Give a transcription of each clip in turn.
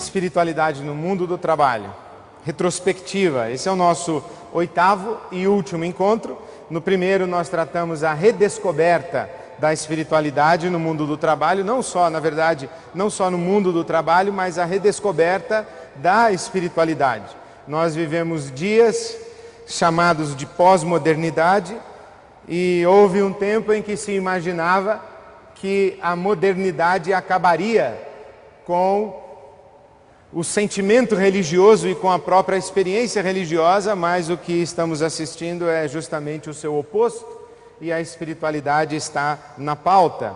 espiritualidade no mundo do trabalho. Retrospectiva, esse é o nosso 8º e último encontro. No primeiro nós tratamos a redescoberta da espiritualidade no mundo do trabalho, não só no mundo do trabalho, mas a redescoberta da espiritualidade. Nós vivemos dias chamados de pós-modernidade e houve um tempo em que se imaginava que a modernidade acabaria com o sentimento religioso e com a própria experiência religiosa, mas o que estamos assistindo é justamente o seu oposto e a espiritualidade está na pauta.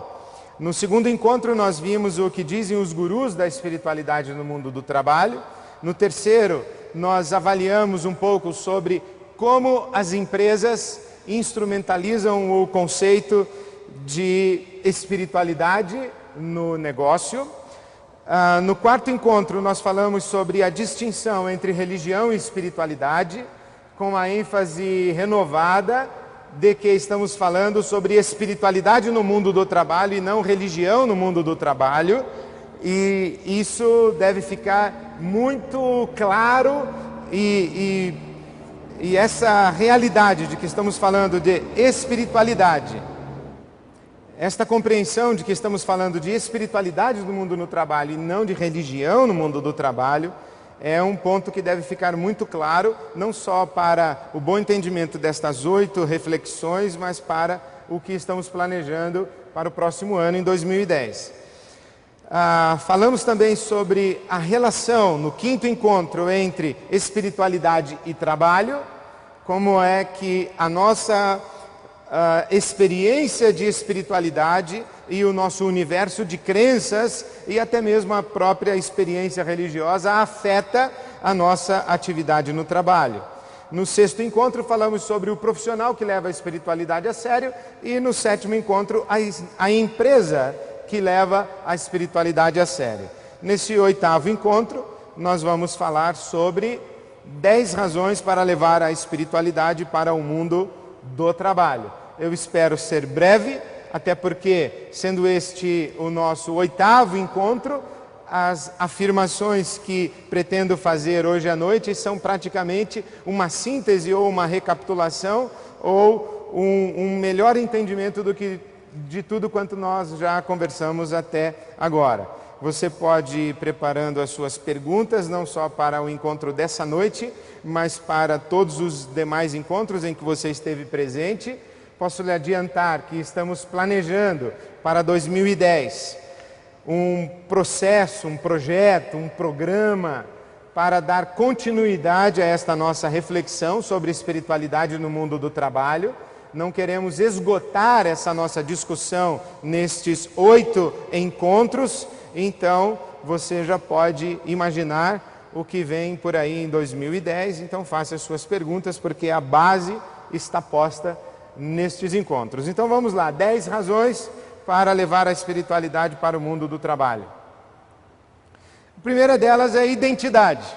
No segundo encontro nós vimos o que dizem os gurus da espiritualidade no mundo do trabalho. No terceiro nós avaliamos um pouco sobre como as empresas instrumentalizam o conceito de espiritualidade no negócio. No quarto encontro nós falamos sobre a distinção entre religião e espiritualidade, com a ênfase renovada de que estamos falando sobre espiritualidade no mundo do trabalho e não religião no mundo do trabalho. E isso deve ficar muito claro e essa realidade de que estamos falando de espiritualidade, esta compreensão de que estamos falando de espiritualidade no mundo do trabalho e não de religião no mundo do trabalho, é um ponto que deve ficar muito claro, não só para o bom entendimento destas 8 reflexões, mas para o que estamos planejando para o próximo ano, em 2010. Falamos também sobre a relação, no quinto encontro, entre espiritualidade e trabalho, como é que a nossa experiência de espiritualidade e o nosso universo de crenças e até mesmo a própria experiência religiosa afeta a nossa atividade no trabalho. No sexto encontro falamos sobre o profissional que leva a espiritualidade a sério e no sétimo encontro a empresa que leva a espiritualidade a sério. Nesse 8º encontro nós vamos falar sobre 10 razões para levar a espiritualidade para o mundo do trabalho. Eu espero ser breve, até porque, sendo este o nosso 8º encontro, as afirmações que pretendo fazer hoje à noite são praticamente uma síntese ou uma recapitulação ou um melhor entendimento de tudo quanto nós já conversamos até agora. Você pode ir preparando as suas perguntas, não só para o encontro dessa noite, mas para todos os demais encontros em que você esteve presente. Posso lhe adiantar que estamos planejando para 2010 um processo, um projeto, um programa para dar continuidade a esta nossa reflexão sobre espiritualidade no mundo do trabalho. Não queremos esgotar essa nossa discussão nestes 8 encontros, então você já pode imaginar o que vem por aí em 2010, então faça as suas perguntas, porque a base está posta nestes encontros. Então vamos lá, 10 razões para levar a espiritualidade para o mundo do trabalho. A primeira delas é a identidade.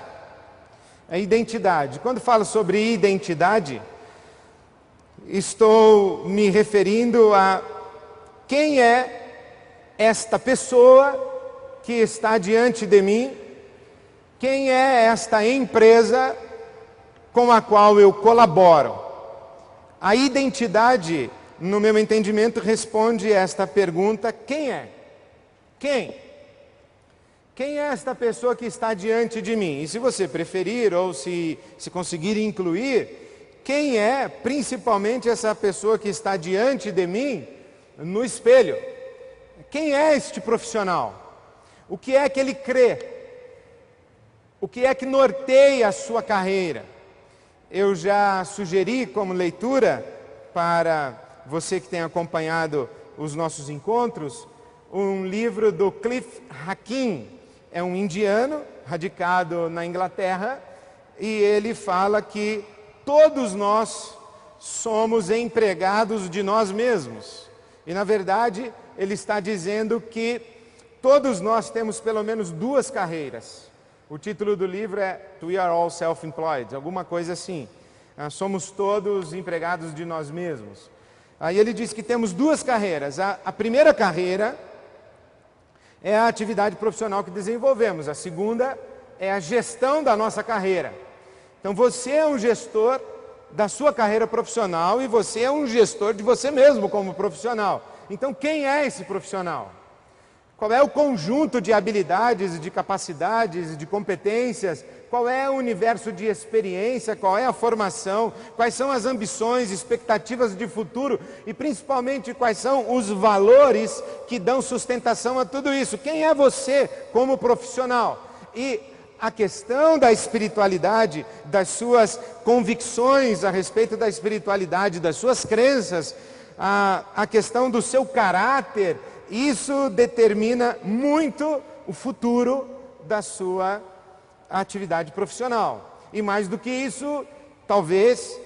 A identidade. Quando falo sobre identidade, estou me referindo a quem é esta pessoa que está diante de mim, quem é esta empresa com a qual eu colaboro. A identidade, no meu entendimento, responde esta pergunta: quem é? Quem? Quem é esta pessoa que está diante de mim? E se você preferir, ou se conseguir incluir, quem é principalmente essa pessoa que está diante de mim no espelho? Quem é este profissional? O que é que ele crê? O que é que norteia a sua carreira? Eu já sugeri como leitura para você que tem acompanhado os nossos encontros, um livro do Cliff Hakim. É um indiano radicado na Inglaterra e ele fala que todos nós somos empregados de nós mesmos. E na verdade ele está dizendo que todos nós temos pelo menos 2 carreiras. O título do livro é We Are All Self-Employed, alguma coisa assim. Somos todos empregados de nós mesmos. Aí ele diz que temos 2 carreiras. A primeira carreira é a atividade profissional que desenvolvemos. A segunda é a gestão da nossa carreira. Então você é um gestor da sua carreira profissional e você é um gestor de você mesmo como profissional. Então quem é esse profissional? Qual é o conjunto de habilidades, de capacidades, de competências? Qual é o universo de experiência? Qual é a formação? Quais são as ambições, expectativas de futuro? E principalmente quais são os valores que dão sustentação a tudo isso? Quem é você como profissional? E a questão da espiritualidade, das suas convicções a respeito da espiritualidade, das suas crenças, a questão do seu caráter, isso determina muito o futuro da sua atividade profissional. E mais do que isso, talvez,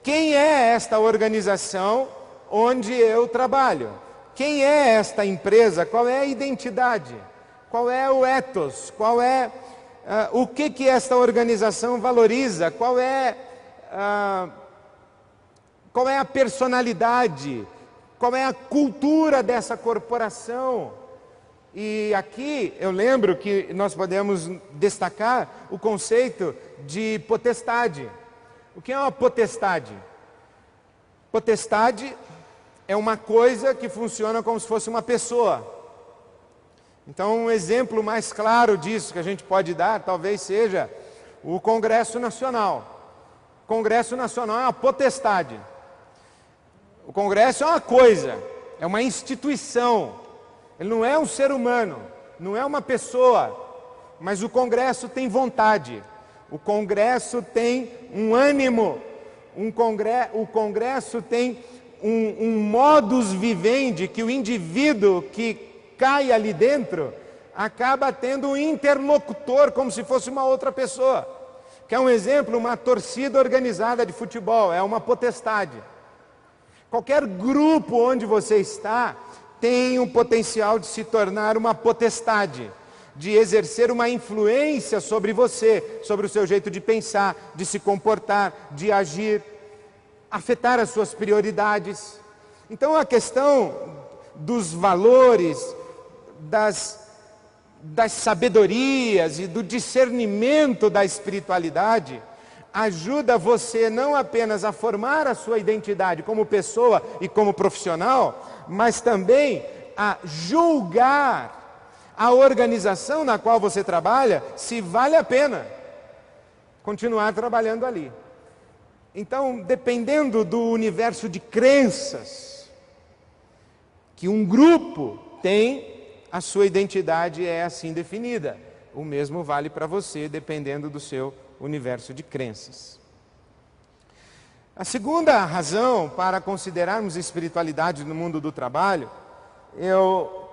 quem é esta organização onde eu trabalho? Quem é esta empresa? Qual é a identidade? Qual é o ethos? Qual é o que esta organização valoriza? Qual é a personalidade? Qual é a cultura dessa corporação? E aqui eu lembro que nós podemos destacar o conceito de potestade. O que é uma potestade? Potestade é uma coisa que funciona como se fosse uma pessoa. Então, um exemplo mais claro disso que a gente pode dar, talvez seja o Congresso Nacional. O Congresso Nacional é uma potestade. O Congresso é uma coisa, é uma instituição. Ele não é um ser humano, não é uma pessoa, mas o Congresso tem vontade. O Congresso tem um ânimo. O Congresso tem um modus vivendi que o indivíduo que cai ali dentro, acaba tendo um interlocutor, como se fosse uma outra pessoa. Quer um exemplo? Uma torcida organizada de futebol, é uma potestade. Qualquer grupo onde você está, tem o potencial de se tornar uma potestade, de exercer uma influência sobre você, sobre o seu jeito de pensar, de se comportar, de agir, afetar as suas prioridades. Então a questão dos valores, das sabedorias e do discernimento da espiritualidade ajuda você não apenas a formar a sua identidade como pessoa e como profissional, mas também a julgar a organização na qual você trabalha, se vale a pena continuar trabalhando ali. Então, dependendo do universo de crenças que um grupo tem, a sua identidade é assim definida. O mesmo vale para você, dependendo do seu universo de crenças. A segunda razão para considerarmos espiritualidade no mundo do trabalho, eu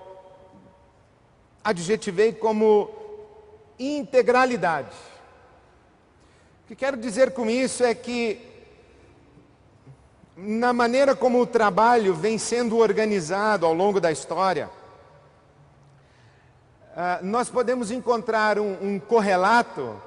adjetivei como integralidade. O que quero dizer com isso é que, na maneira como o trabalho vem sendo organizado ao longo da história, nós podemos encontrar um correlato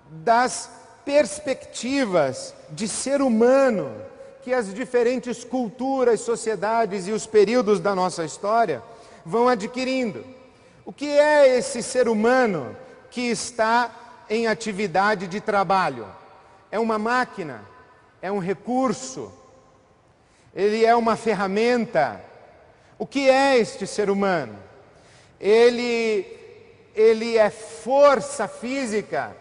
das perspectivas de ser humano que as diferentes culturas, sociedades e os períodos da nossa história vão adquirindo. O que é esse ser humano que está em atividade de trabalho? É uma máquina? É um recurso? Ele é uma ferramenta? O que é este ser humano? Ele é força física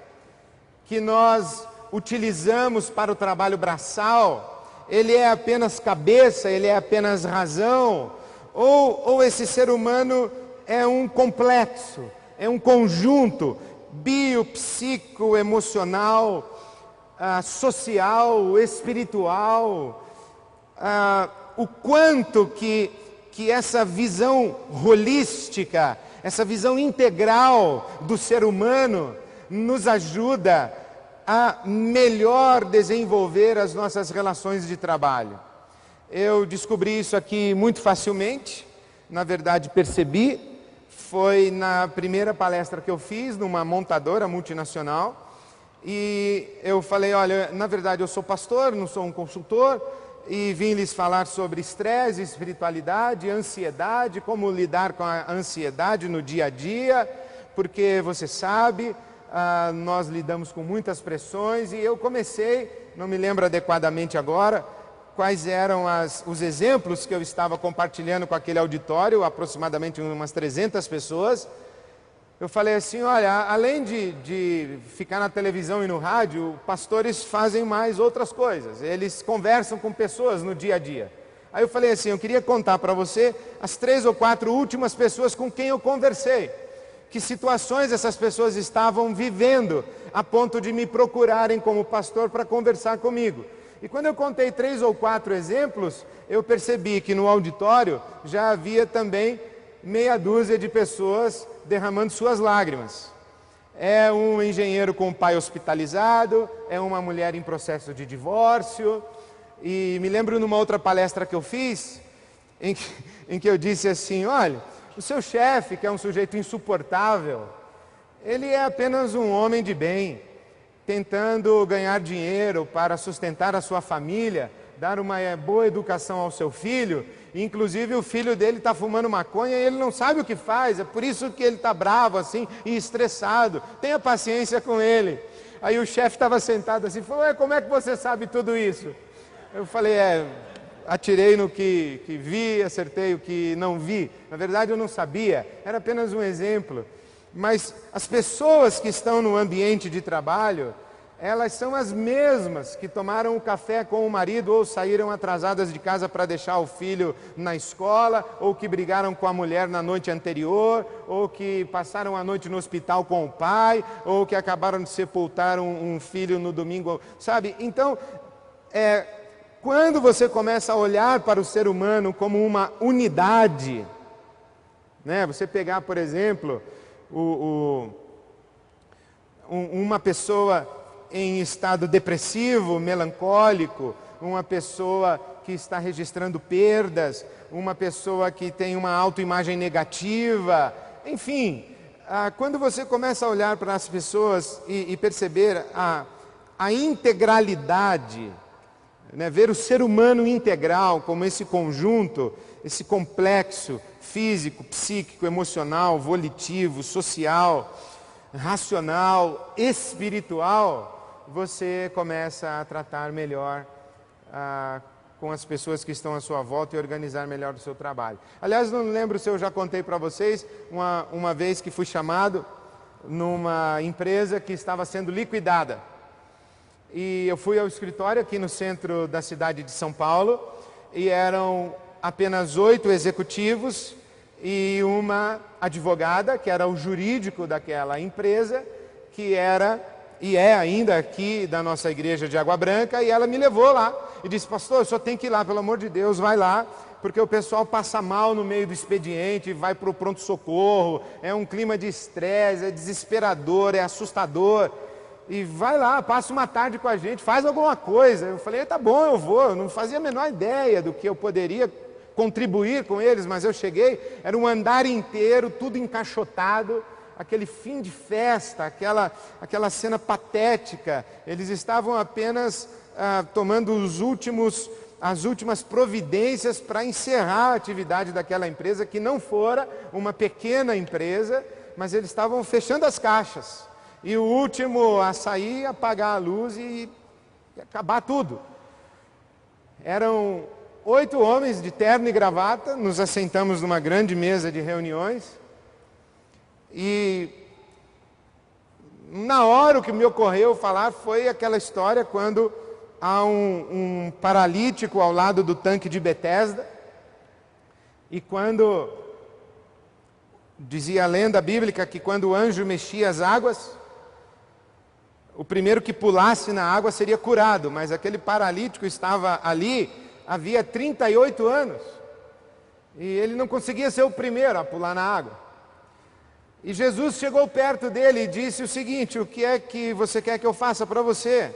que nós utilizamos para o trabalho braçal? Ele é apenas cabeça? Ele é apenas razão? Ou esse ser humano é um complexo, é um conjunto bio, psico, emocional, social, espiritual? O quanto que essa visão holística, essa visão integral do ser humano nos ajuda a melhor desenvolver as nossas relações de trabalho. Eu descobri isso aqui muito facilmente, na verdade percebi, foi na primeira palestra que eu fiz numa montadora multinacional, e eu falei, olha, na verdade eu sou pastor, não sou um consultor, e vim lhes falar sobre estresse, espiritualidade, ansiedade, como lidar com a ansiedade no dia a dia, porque você sabe, nós lidamos com muitas pressões, e eu comecei, não me lembro adequadamente agora, quais eram os exemplos que eu estava compartilhando com aquele auditório, aproximadamente umas 300 pessoas. Eu falei assim, olha, além de ficar na televisão e no rádio, pastores fazem mais outras coisas, eles conversam com pessoas no dia a dia. Aí eu falei assim, eu queria contar para você as 3 ou 4 últimas pessoas com quem eu conversei, que situações essas pessoas estavam vivendo, a ponto de me procurarem como pastor para conversar comigo. E quando eu contei 3 ou 4 exemplos, eu percebi que no auditório já havia também meia dúzia de pessoas derramando suas lágrimas. É um engenheiro com o pai hospitalizado, é uma mulher em processo de divórcio. E me lembro numa outra palestra que eu fiz, em que eu disse assim, olha, o seu chefe, que é um sujeito insuportável, ele é apenas um homem de bem, tentando ganhar dinheiro para sustentar a sua família, dar uma boa educação ao seu filho. Inclusive o filho dele está fumando maconha e ele não sabe o que faz, é por isso que ele está bravo assim e estressado. Tenha paciência com ele. Aí o chefe estava sentado assim, falou, como é que você sabe tudo isso? Eu falei, atirei no que vi, acertei o que não vi. Na verdade eu não sabia, era apenas um exemplo. Mas as pessoas que estão no ambiente de trabalho, elas são as mesmas que tomaram o café com o marido ou saíram atrasadas de casa para deixar o filho na escola, ou que brigaram com a mulher na noite anterior, ou que passaram a noite no hospital com o pai, ou que acabaram de sepultar um filho no domingo, sabe? Então, quando você começa a olhar para o ser humano como uma unidade, né? Você pegar, por exemplo, uma pessoa em estado depressivo, melancólico, uma pessoa que está registrando perdas, uma pessoa que tem uma autoimagem negativa, enfim, quando você começa a olhar para as pessoas e perceber a integralidade, né, ver o ser humano integral como esse conjunto, esse complexo físico, psíquico, emocional, volitivo, social, racional, espiritual, você começa a tratar melhor com as pessoas que estão à sua volta e organizar melhor o seu trabalho. Aliás, não lembro se eu já contei para vocês, uma vez que fui chamado numa empresa que estava sendo liquidada. E eu fui ao escritório aqui no centro da cidade de São Paulo, e eram apenas 8 executivos e uma advogada, que era o jurídico daquela empresa, que era e é ainda aqui da nossa igreja de Água Branca, e ela me levou lá e disse, pastor, o senhor tem que ir lá, pelo amor de Deus, vai lá, porque o pessoal passa mal no meio do expediente, vai para o pronto-socorro, é um clima de estresse, é desesperador, é assustador, e vai lá, passa uma tarde com a gente, faz alguma coisa. Eu falei, tá bom, eu vou. Eu não fazia a menor ideia do que eu poderia contribuir com eles, mas eu cheguei, era um andar inteiro, tudo encaixotado, aquele fim de festa, aquela cena patética. Eles estavam apenas tomando as últimas providências para encerrar a atividade daquela empresa, que não fora uma pequena empresa, mas eles estavam fechando as caixas. E o último a sair, apagar a luz e acabar tudo. Eram 8 homens de terno e gravata, nos assentamos numa grande mesa de reuniões. E na hora o que me ocorreu falar foi aquela história quando há um paralítico ao lado do tanque de Betesda. E quando, dizia a lenda bíblica, que quando o anjo mexia as águas, o primeiro que pulasse na água seria curado, mas aquele paralítico estava ali havia 38 anos, e ele não conseguia ser o primeiro a pular na água. E Jesus chegou perto dele e disse o seguinte, o que é que você quer que eu faça para você?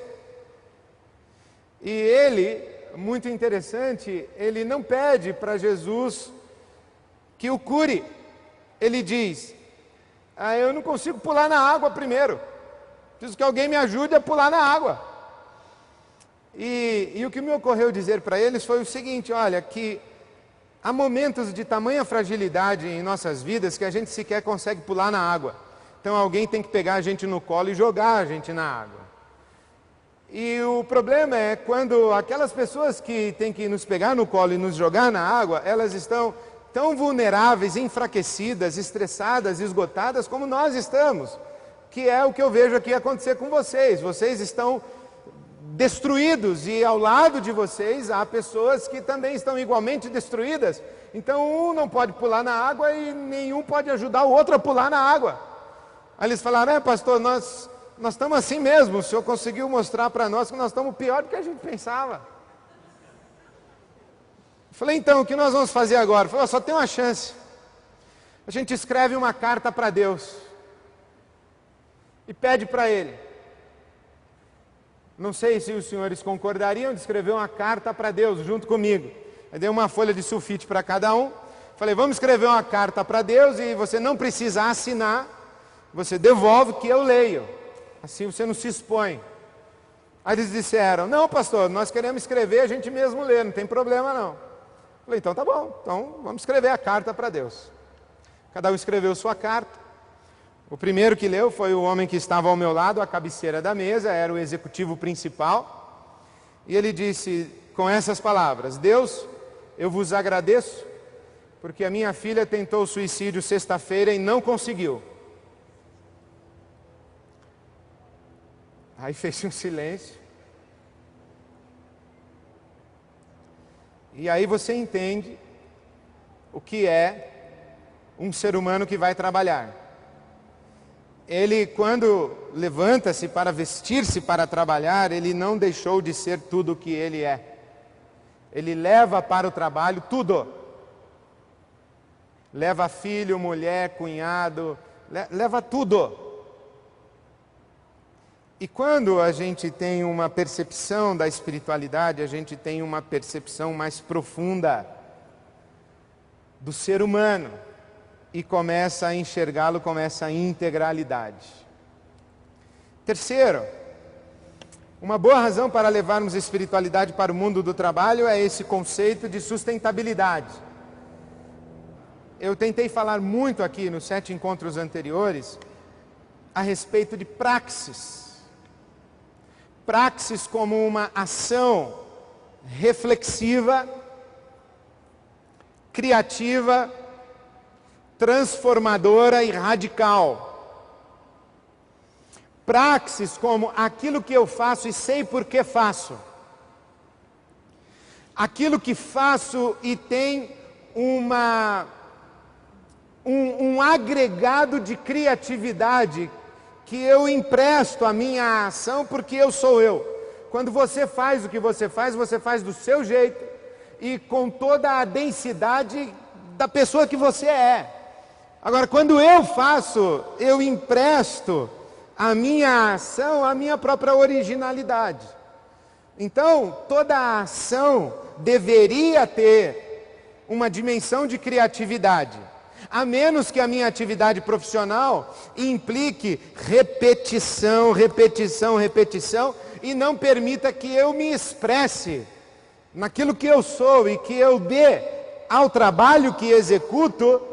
E ele, muito interessante, ele não pede para Jesus que o cure, ele diz, eu não consigo pular na água primeiro, preciso que alguém me ajude a pular na água. E o que me ocorreu dizer para eles foi o seguinte: olha, que há momentos de tamanha fragilidade em nossas vidas que a gente sequer consegue pular na água. Então alguém tem que pegar a gente no colo e jogar a gente na água. E o problema é quando aquelas pessoas que têm que nos pegar no colo e nos jogar na água, elas estão tão vulneráveis, enfraquecidas, estressadas, esgotadas como nós estamos. Que é o que eu vejo aqui acontecer com vocês. Vocês estão destruídos e ao lado de vocês há pessoas que também estão igualmente destruídas. Então um não pode pular na água e nenhum pode ajudar o outro a pular na água. Aí eles falaram: pastor, nós estamos assim mesmo, o senhor conseguiu mostrar para nós que nós estamos pior do que a gente pensava. Eu falei: então, o que nós vamos fazer agora? Ele falou: só tem uma chance. A gente escreve uma carta para Deus e pede para Ele. Não sei se os senhores concordariam de escrever uma carta para Deus junto comigo. Eu dei uma folha de sulfite para cada um. Falei: vamos escrever uma carta para Deus e você não precisa assinar, você devolve que eu leio. Assim você não se expõe. Aí eles disseram: não, pastor, nós queremos escrever, a gente mesmo lê, não tem problema não. Falei: então tá bom, então vamos escrever a carta para Deus. Cada um escreveu sua carta. O primeiro que leu foi o homem que estava ao meu lado, à cabeceira da mesa, era o executivo principal. E ele disse com essas palavras: Deus, eu vos agradeço, porque a minha filha tentou suicídio sexta-feira e não conseguiu. Aí fez um silêncio. E aí você entende o que é um ser humano que vai trabalhar. Ele, quando levanta-se para vestir-se para trabalhar, ele não deixou de ser tudo o que ele é. Ele leva para o trabalho tudo. Leva filho, mulher, cunhado, leva tudo. E quando a gente tem uma percepção da espiritualidade, a gente tem uma percepção mais profunda do ser humano e começa a enxergá-lo como essa integralidade. Terceiro, uma boa razão para levarmos a espiritualidade para o mundo do trabalho é esse conceito de sustentabilidade. Eu tentei falar muito aqui nos 7 encontros anteriores a respeito de praxis. Praxis como uma ação reflexiva, criativa, transformadora e radical. Praxis como aquilo que eu faço e sei por que faço. Aquilo que faço e tem um agregado de criatividade que eu empresto à minha ação porque eu sou eu. Quando você faz o que você faz do seu jeito e com toda a densidade da pessoa que você é. Agora, quando eu faço, eu empresto à minha ação a minha própria originalidade. Então, toda a ação deveria ter uma dimensão de criatividade. A menos que a minha atividade profissional implique repetição, repetição, repetição, e não permita que eu me expresse naquilo que eu sou e que eu dê ao trabalho que executo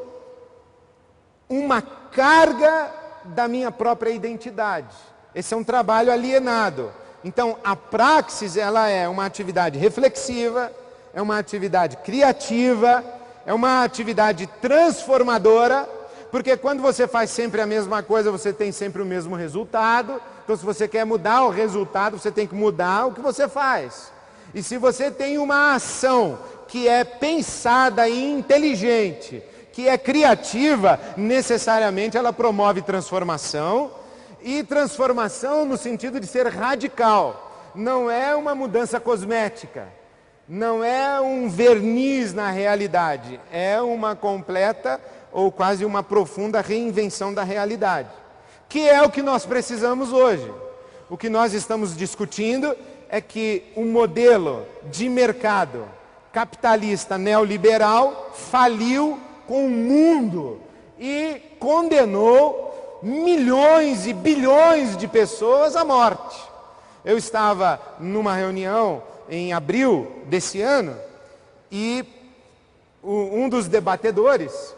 uma carga da minha própria identidade. Esse é um trabalho alienado. Então, a praxis, ela é uma atividade reflexiva, é uma atividade criativa, é uma atividade transformadora, porque quando você faz sempre a mesma coisa, você tem sempre o mesmo resultado. Então, se você quer mudar o resultado, você tem que mudar o que você faz. E se você tem uma ação que é pensada e inteligente, que é criativa, necessariamente ela promove transformação, e transformação no sentido de ser radical. Não é uma mudança cosmética. Não é um verniz na realidade, é uma completa ou quase uma profunda reinvenção da realidade, que é o que nós precisamos hoje. O que nós estamos discutindo é que o modelo de mercado capitalista neoliberal faliu com o mundo e condenou milhões e bilhões de pessoas à morte. Eu estava numa reunião em abril desse ano e um dos debatedores,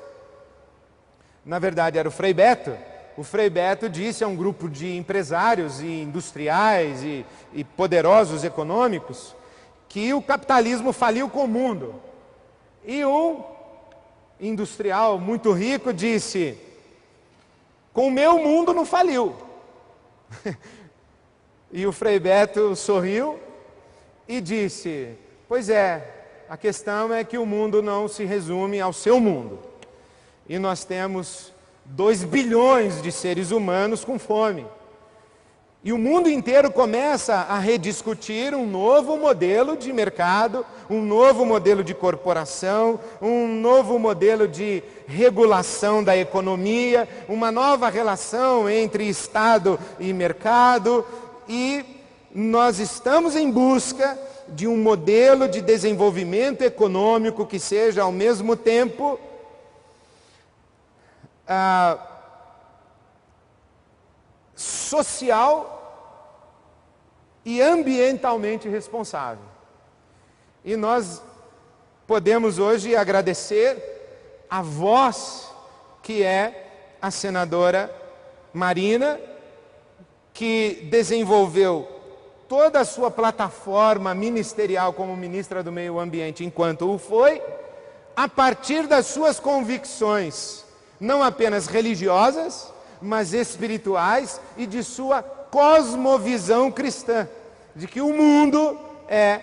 na verdade era o Frei Beto. O Frei Beto disse a um grupo de empresários e industriais e poderosos econômicos que o capitalismo faliu com o mundo. E um industrial muito rico disse: com o meu mundo não faliu. E o Frei Beto sorriu e disse: pois é, a questão é que o mundo não se resume ao seu mundo. E nós temos 2 bilhões de seres humanos com fome. E o mundo inteiro começa a rediscutir um novo modelo de mercado, um novo modelo de corporação, um novo modelo de regulação da economia, uma nova relação entre Estado e mercado. E nós estamos em busca de um modelo de desenvolvimento econômico que seja ao mesmo tempo social e ambientalmente responsável. E nós podemos hoje agradecer a voz que é a senadora Marina, que desenvolveu toda a sua plataforma ministerial como ministra do Meio Ambiente, enquanto o foi, a partir das suas convicções, não apenas religiosas, mas espirituais, e de sua cosmovisão cristã, de que o mundo é,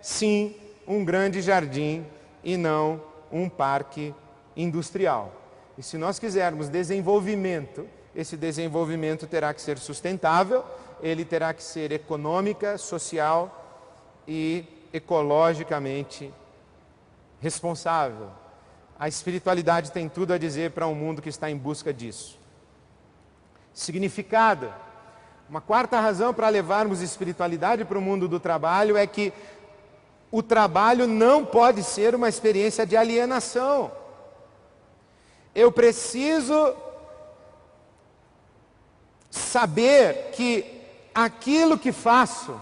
sim, um grande jardim e não um parque industrial. E se nós quisermos desenvolvimento, esse desenvolvimento terá que ser sustentável, ele terá que ser econômica, social e ecologicamente responsável. A espiritualidade tem tudo a dizer para um mundo que está em busca disso. Significado. Uma quarta razão para levarmos espiritualidade para o mundo do trabalho é que o trabalho não pode ser uma experiência de alienação. Eu preciso saber que aquilo que faço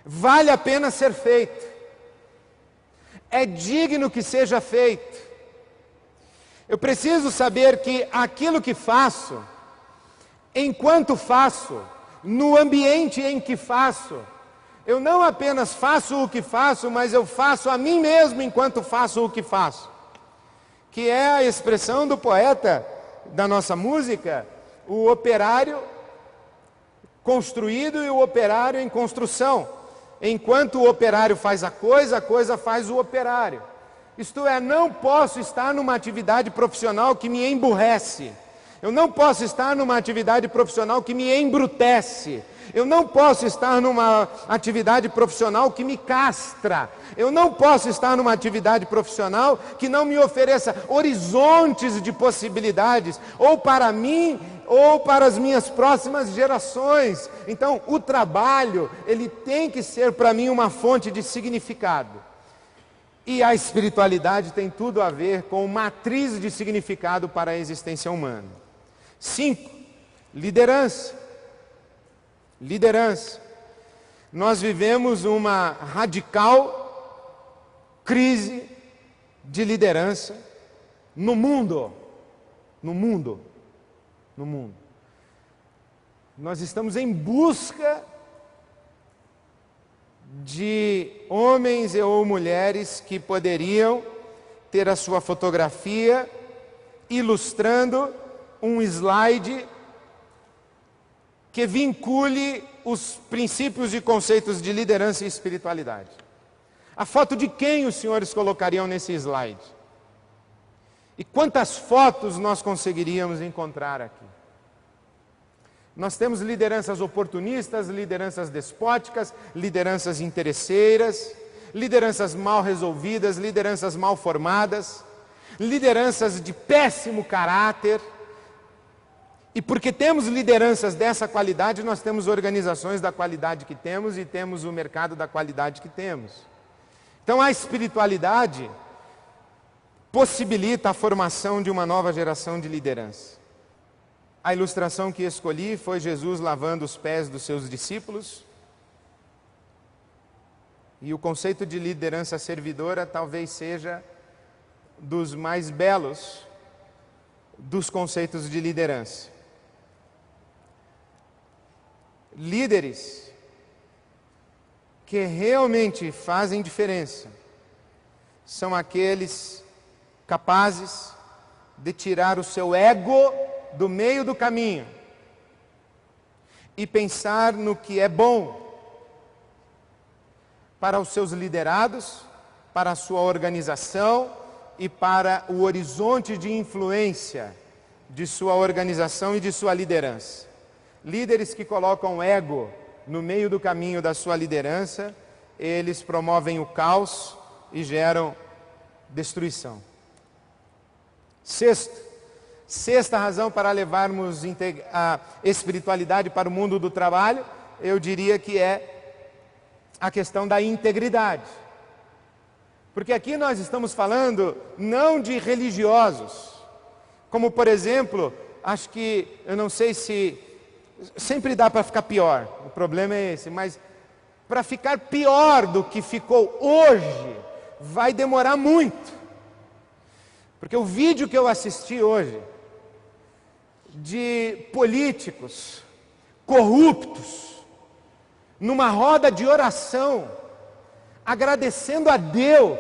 vale a pena ser feito, é digno que seja feito. Eu preciso saber que aquilo que faço, enquanto faço, no ambiente em que faço, eu não apenas faço o que faço, mas eu faço a mim mesmo enquanto faço o que faço. Que é a expressão do poeta da nossa música, o operário construído e o operário em construção. Enquanto o operário faz a coisa faz o operário. Isto é, não posso estar numa atividade profissional que me emburrece. Eu não posso estar numa atividade profissional que me embrutece. Eu não posso estar numa atividade profissional que me castra. Eu não posso estar numa atividade profissional que não me ofereça horizontes de possibilidades, ou para mim, ou para as minhas próximas gerações. Então, o trabalho, ele tem que ser para mim uma fonte de significado. E a espiritualidade tem tudo a ver com matriz de significado para a existência humana. 5. Liderança. Liderança. Nós vivemos uma radical crise de liderança no mundo. No mundo. No mundo. Nós estamos em busca de homens ou mulheres que poderiam ter a sua fotografia ilustrando um slide que vincule os princípios e conceitos de liderança e espiritualidade. A foto de quem os senhores colocariam nesse slide? E quantas fotos nós conseguiríamos encontrar aqui? Nós temos lideranças oportunistas, lideranças despóticas, lideranças interesseiras, lideranças mal resolvidas, lideranças mal formadas, lideranças de péssimo caráter. E porque temos lideranças dessa qualidade, nós temos organizações da qualidade que temos e temos o mercado da qualidade que temos. Então a espiritualidade possibilita a formação de uma nova geração de liderança. A ilustração que escolhi foi Jesus lavando os pés dos seus discípulos. E o conceito de liderança servidora talvez seja dos mais belos dos conceitos de liderança. Líderes que realmente fazem diferença são aqueles capazes de tirar o seu ego do meio do caminho e pensar no que é bom para os seus liderados, para a sua organização e para o horizonte de influência de sua organização e de sua liderança. Líderes que colocam o ego no meio do caminho da sua liderança, eles promovem o caos e geram destruição. Sexta razão para levarmos a espiritualidade para o mundo do trabalho, eu diria que é a questão da integridade. Porque aqui nós estamos falando não de religiosos, como por exemplo, acho que, eu não sei se, sempre dá para ficar pior, o problema é esse, mas para ficar pior do que ficou hoje, vai demorar muito. Porque o vídeo que eu assisti hoje, de políticos corruptos, numa roda de oração, agradecendo a Deus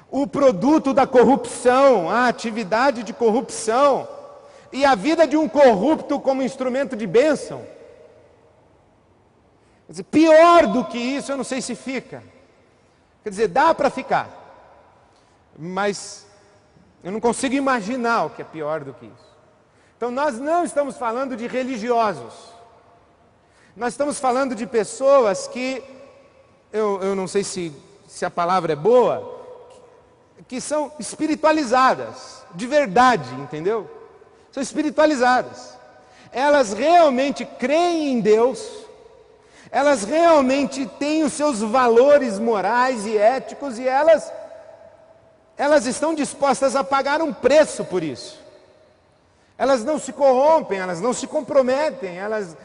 o produto da corrupção, a atividade de corrupção e a vida de um corrupto como instrumento de bênção. Quer dizer, pior do que isso eu não sei se fica. Quer dizer, dá para ficar, mas eu não consigo imaginar o que é pior do que isso. Então nós não estamos falando de religiosos, nós estamos falando de pessoas que, eu não sei se a palavra é boa, que são espiritualizadas, de verdade, entendeu? São espiritualizadas. Elas realmente creem em Deus, elas realmente têm os seus valores morais e éticos e elas estão dispostas a pagar um preço por isso. Elas não se corrompem, elas não se comprometem, elas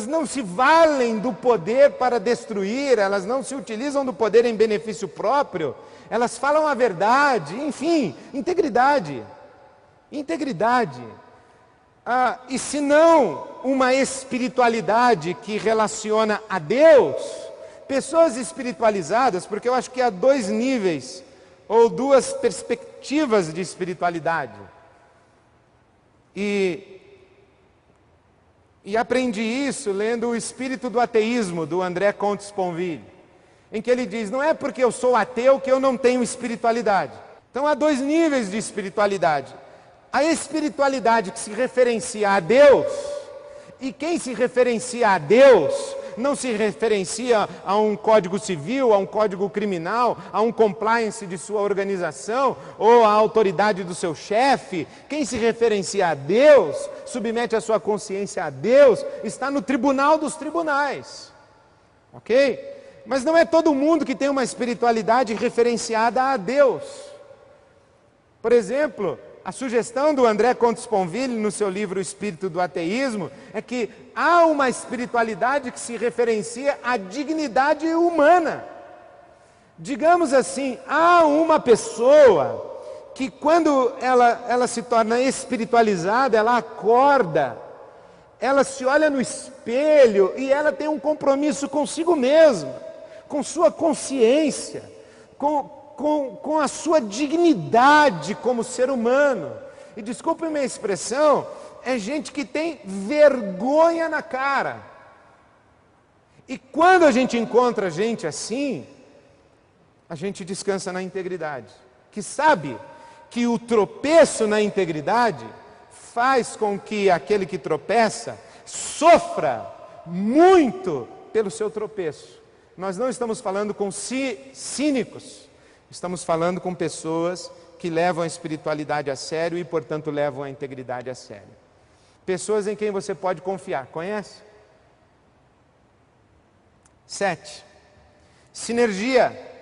não se valem do poder para destruir, elas não se utilizam do poder em benefício próprio, elas falam a verdade, enfim, integridade. E se não uma espiritualidade que relaciona a Deus, pessoas espiritualizadas, porque eu acho que há dois níveis, ou duas perspectivas de espiritualidade. E aprendi isso lendo O Espírito do Ateísmo, do André Comte-Sponville, em que ele diz, não é porque eu sou ateu que eu não tenho espiritualidade. Então há dois níveis de espiritualidade. A espiritualidade que se referencia a Deus, e quem se referencia a Deus não se referencia a um código civil, a um código criminal, a um compliance de sua organização, ou à autoridade do seu chefe. Quem se referencia a Deus, submete a sua consciência a Deus, está no tribunal dos tribunais. Ok? Mas não é todo mundo que tem uma espiritualidade referenciada a Deus. Por exemplo, a sugestão do André Comte-Sponville, no seu livro O Espírito do Ateísmo, é que há uma espiritualidade que se referencia à dignidade humana. Digamos assim, há uma pessoa que quando ela se torna espiritualizada, ela acorda, ela se olha no espelho e ela tem um compromisso consigo mesma, com sua consciência, com a sua dignidade como ser humano. E desculpe minha expressão, é gente que tem vergonha na cara. E quando a gente encontra gente assim, a gente descansa na integridade, que sabe que o tropeço na integridade faz com que aquele que tropeça sofra muito pelo seu tropeço. Nós não estamos falando com cínicos, estamos falando com pessoas que levam a espiritualidade a sério e, portanto, levam a integridade a sério. Pessoas em quem você pode confiar. Conhece? 7. Sinergia.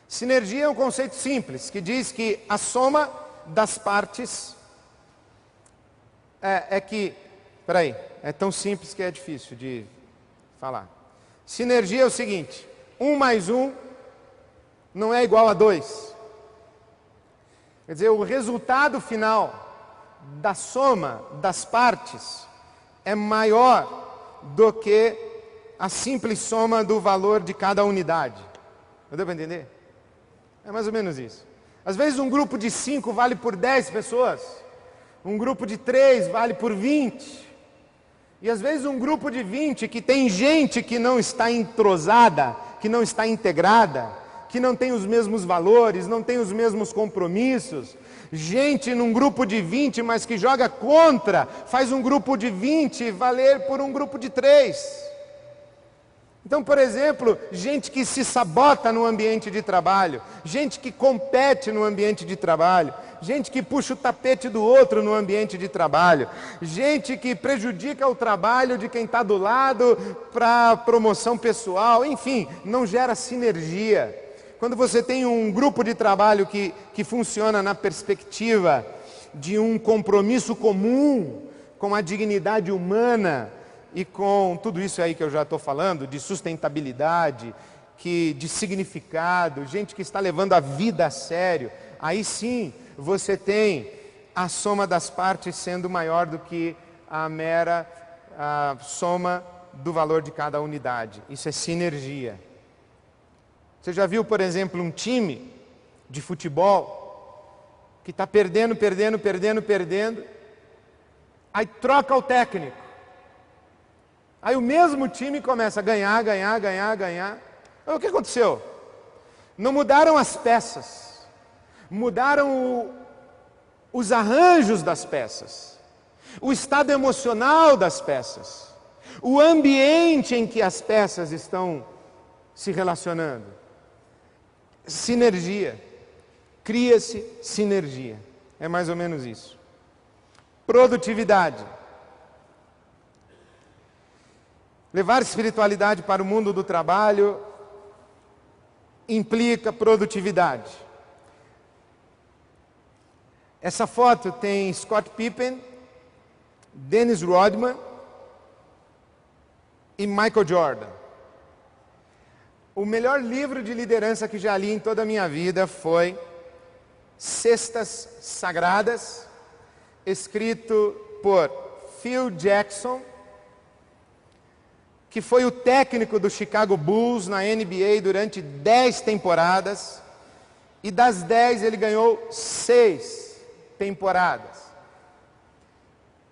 Sinergia é um conceito simples, que diz que a soma das partes é tão simples que é difícil de falar. Sinergia é o seguinte: 1 mais 1 não é igual a 2. Quer dizer, o resultado final da soma das partes é maior do que a simples soma do valor de cada unidade. Deu para entender? É mais ou menos isso. Às vezes um grupo de 5 vale por 10 pessoas, um grupo de 3 vale por 20, e às vezes um grupo de 20 que tem gente que não está entrosada, que não está integrada, que não tem os mesmos valores, não tem os mesmos compromissos, gente num grupo de 20, mas que joga contra, faz um grupo de 20 valer por um grupo de 3. Então, por exemplo, gente que se sabota no ambiente de trabalho, gente que compete no ambiente de trabalho, gente que puxa o tapete do outro no ambiente de trabalho, gente que prejudica o trabalho de quem está do lado para promoção pessoal, enfim, não gera sinergia. Quando você tem um grupo de trabalho que funciona na perspectiva de um compromisso comum com a dignidade humana e com tudo isso aí que eu já estou falando, de sustentabilidade, de significado, gente que está levando a vida a sério, aí sim você tem a soma das partes sendo maior do que a mera soma do valor de cada unidade. Isso é sinergia. Você já viu, por exemplo, um time de futebol que está perdendo, aí troca o técnico. Aí o mesmo time começa a ganhar. O que aconteceu? Não mudaram as peças, mudaram os arranjos das peças, o estado emocional das peças, o ambiente em que as peças estão se relacionando. Sinergia. Cria-se sinergia. É mais ou menos isso. Produtividade. Levar espiritualidade para o mundo do trabalho implica produtividade. Essa foto tem Scott Pippen, Dennis Rodman e Michael Jordan. O melhor livro de liderança que já li em toda a minha vida foi Cestas Sagradas, escrito por Phil Jackson, que foi o técnico do Chicago Bulls na NBA durante 10 temporadas, e das 10 ele ganhou 6 temporadas.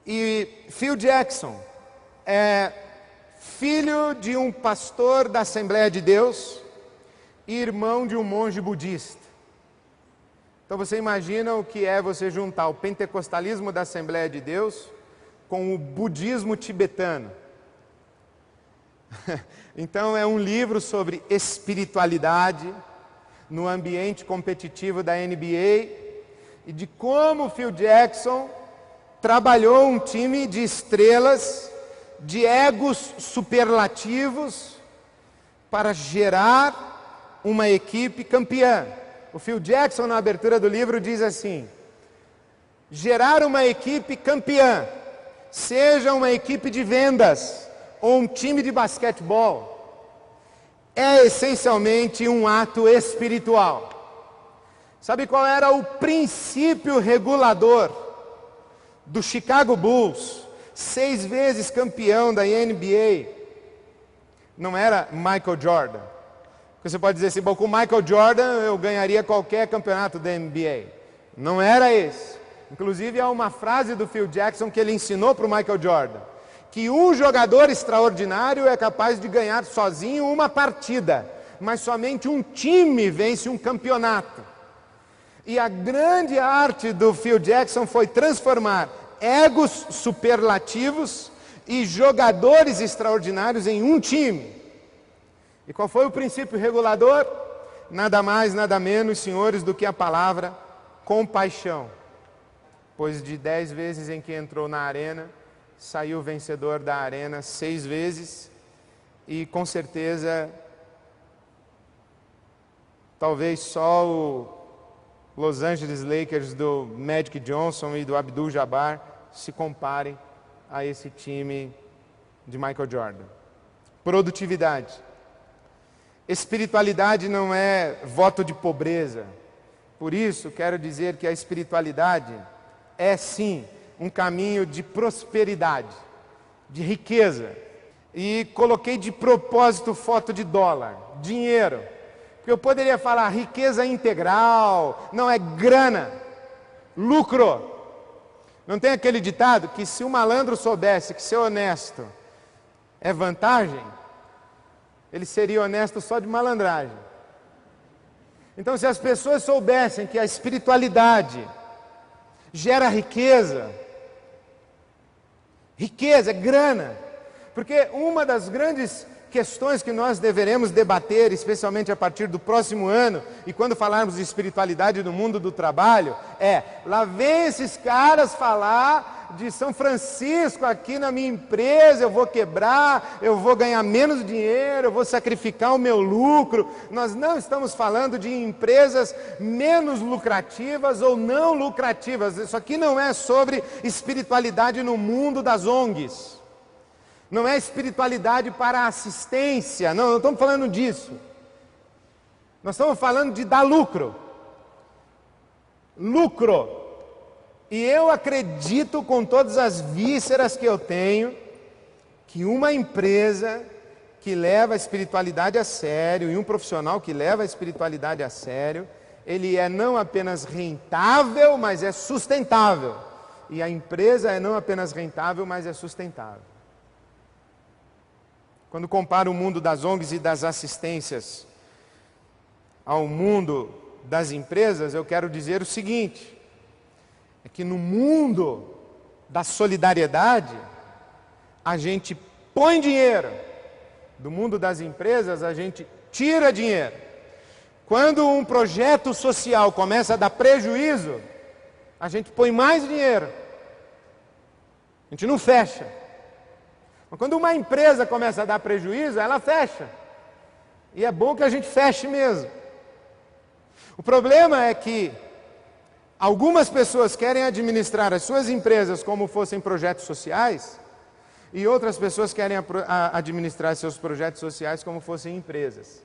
E Phil Jackson é filho de um pastor da Assembleia de Deus e irmão de um monge budista. Então você imagina o que é você juntar o pentecostalismo da Assembleia de Deus com o budismo tibetano. Então é um livro sobre espiritualidade no ambiente competitivo da NBA e de como Phil Jackson trabalhou um time de estrelas, de egos superlativos para gerar uma equipe campeã. O Phil Jackson, na abertura do livro, diz assim: gerar uma equipe campeã, seja uma equipe de vendas ou um time de basquetebol, é essencialmente um ato espiritual. Sabe qual era o princípio regulador do Chicago Bulls, 6 vezes campeão da NBA? Não era Michael Jordan. Você pode dizer assim, bom, com Michael Jordan eu ganharia qualquer campeonato da NBA. Não era esse. Inclusive há uma frase do Phil Jackson que ele ensinou para o Michael Jordan, que um jogador extraordinário é capaz de ganhar sozinho uma partida, mas somente um time vence um campeonato. E a grande arte do Phil Jackson foi transformar egos superlativos e jogadores extraordinários em um time. E qual foi o princípio regulador? Nada mais, nada menos, senhores, do que a palavra compaixão. Pois de 10 vezes em que entrou na arena, saiu vencedor da arena 6 vezes, e com certeza, talvez só Los Angeles Lakers do Magic Johnson e do Abdul-Jabbar se comparem a esse time de Michael Jordan. Produtividade. Espiritualidade não é voto de pobreza. Por isso, quero dizer que a espiritualidade é sim um caminho de prosperidade, de riqueza. E coloquei de propósito foto de dólar, dinheiro. Porque eu poderia falar riqueza integral, não é grana, lucro. Não tem aquele ditado que se o malandro soubesse que ser honesto é vantagem, ele seria honesto só de malandragem. Então, se as pessoas soubessem que a espiritualidade gera riqueza, riqueza é grana, porque uma das grandes questões que nós deveremos debater, especialmente a partir do próximo ano, e quando falarmos de espiritualidade no mundo do trabalho, lá vem esses caras falar de São Francisco aqui na minha empresa, eu vou quebrar, eu vou ganhar menos dinheiro, eu vou sacrificar o meu lucro. Nós não estamos falando de empresas menos lucrativas ou não lucrativas. Isso aqui não é sobre espiritualidade no mundo das ONGs. Não é espiritualidade para assistência, não estamos falando disso. Nós estamos falando de dar lucro. Lucro. E eu acredito com todas as vísceras que eu tenho, que uma empresa que leva a espiritualidade a sério, e um profissional que leva a espiritualidade a sério, ele é não apenas rentável, mas é sustentável. E a empresa é não apenas rentável, mas é sustentável. Quando comparo o mundo das ONGs e das assistências ao mundo das empresas, eu quero dizer o seguinte: é que no mundo da solidariedade, a gente põe dinheiro. Do mundo das empresas, a gente tira dinheiro. Quando um projeto social começa a dar prejuízo, a gente põe mais dinheiro. A gente não fecha. Mas quando uma empresa começa a dar prejuízo, ela fecha. E é bom que a gente feche mesmo. O problema é que algumas pessoas querem administrar as suas empresas como fossem projetos sociais, e outras pessoas querem administrar seus projetos sociais como fossem empresas.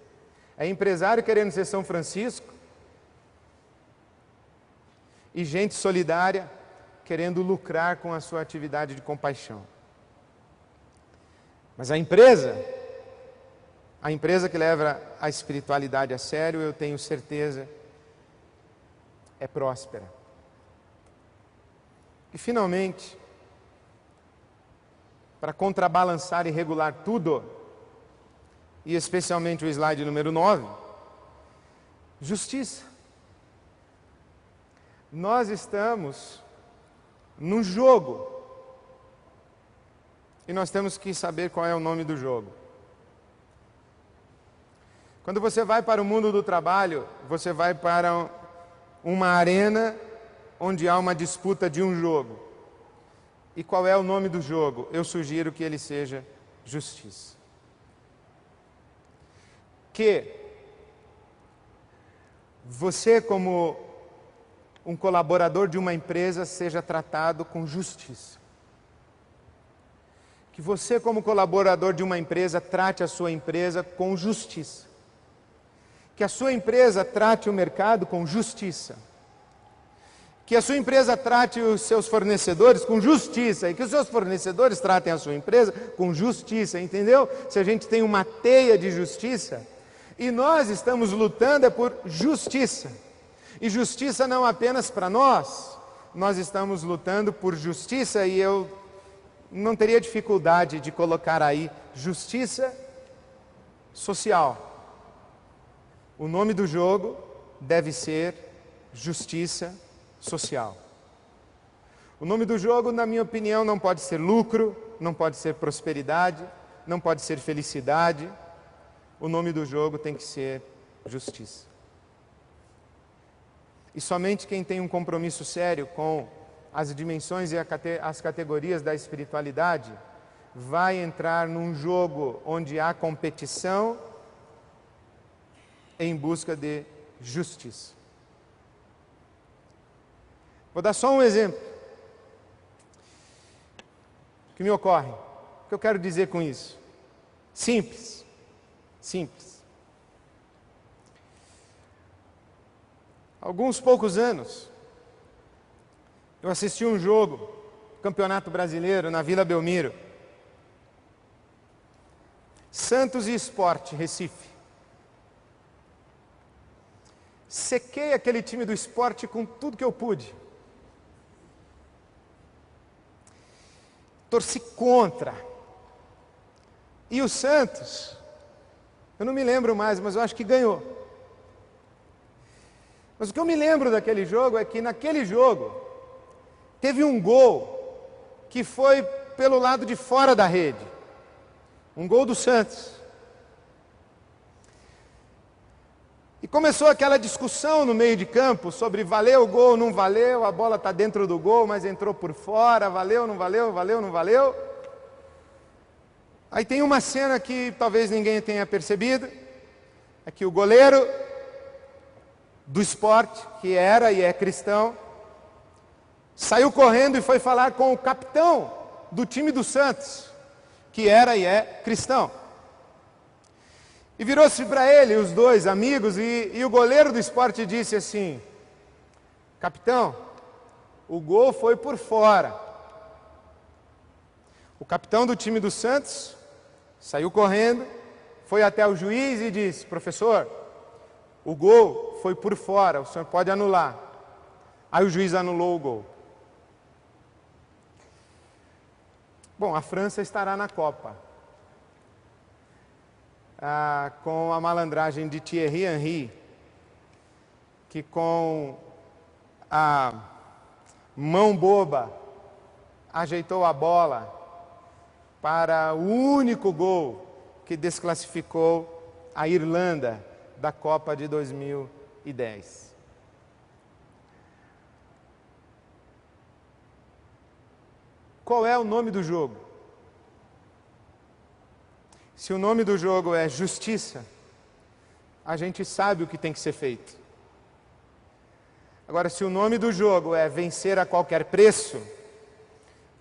É empresário querendo ser São Francisco, e gente solidária querendo lucrar com a sua atividade de compaixão. Mas a empresa que leva a espiritualidade a sério, eu tenho certeza, é próspera. E finalmente, para contrabalançar e regular tudo, e especialmente o slide número 9, justiça. Nós estamos num jogo, e nós temos que saber qual é o nome do jogo. Quando você vai para o mundo do trabalho, você vai para uma arena onde há uma disputa de um jogo. E qual é o nome do jogo? Eu sugiro que ele seja justiça. Que você, como um colaborador de uma empresa, seja tratado com justiça. Que você, como colaborador de uma empresa, trate a sua empresa com justiça. Que a sua empresa trate o mercado com justiça. Que a sua empresa trate os seus fornecedores com justiça. E que os seus fornecedores tratem a sua empresa com justiça, entendeu? Se a gente tem uma teia de justiça, e nós estamos lutando é por justiça. E justiça não apenas para nós estamos lutando por justiça, e eu não teria dificuldade de colocar aí justiça social. O nome do jogo deve ser justiça social. O nome do jogo, na minha opinião, não pode ser lucro, não pode ser prosperidade, não pode ser felicidade. O nome do jogo tem que ser justiça. E somente quem tem um compromisso sério com as dimensões e as categorias da espiritualidade vai entrar num jogo onde há competição em busca de justiça. Vou dar só um exemplo que me ocorre. O que eu quero dizer com isso? Simples. Simples. Alguns poucos anos, eu assisti um jogo, Campeonato Brasileiro, na Vila Belmiro. Santos e Sport, Recife. Sequei aquele time do Sport com tudo que eu pude. Torci contra. E o Santos, eu não me lembro mais, mas eu acho que ganhou. Mas o que eu me lembro daquele jogo é que naquele jogo teve um gol que foi pelo lado de fora da rede. Um gol do Santos. E começou aquela discussão no meio de campo sobre valeu o gol, não valeu, a bola está dentro do gol, mas entrou por fora, valeu, não valeu, valeu, não valeu. Aí tem uma cena que talvez ninguém tenha percebido, é que o goleiro do Sport, que era e é cristão, saiu correndo e foi falar com o capitão do time do Santos, que era e é cristão. E virou-se para ele, os dois amigos, e o goleiro do Sport disse assim: capitão, o gol foi por fora. O capitão do time do Santos saiu correndo, foi até o juiz e disse: professor, o gol foi por fora, o senhor pode anular. Aí o juiz anulou o gol. Bom, a França estará na Copa. Com a malandragem de Thierry Henry, que com a mão boba ajeitou a bola para o único gol que desclassificou a Irlanda da Copa de 2010. Qual é o nome do jogo? Se o nome do jogo é justiça, a gente sabe o que tem que ser feito. Agora, se o nome do jogo é vencer a qualquer preço,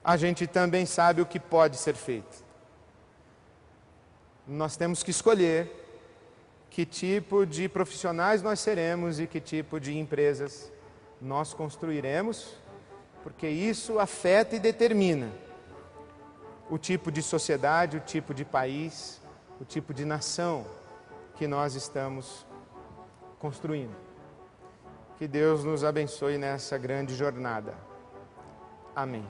a gente também sabe o que pode ser feito. Nós temos que escolher que tipo de profissionais nós seremos e que tipo de empresas nós construiremos, porque isso afeta e determina o tipo de sociedade, o tipo de país, o tipo de nação que nós estamos construindo. Que Deus nos abençoe nessa grande jornada. Amém.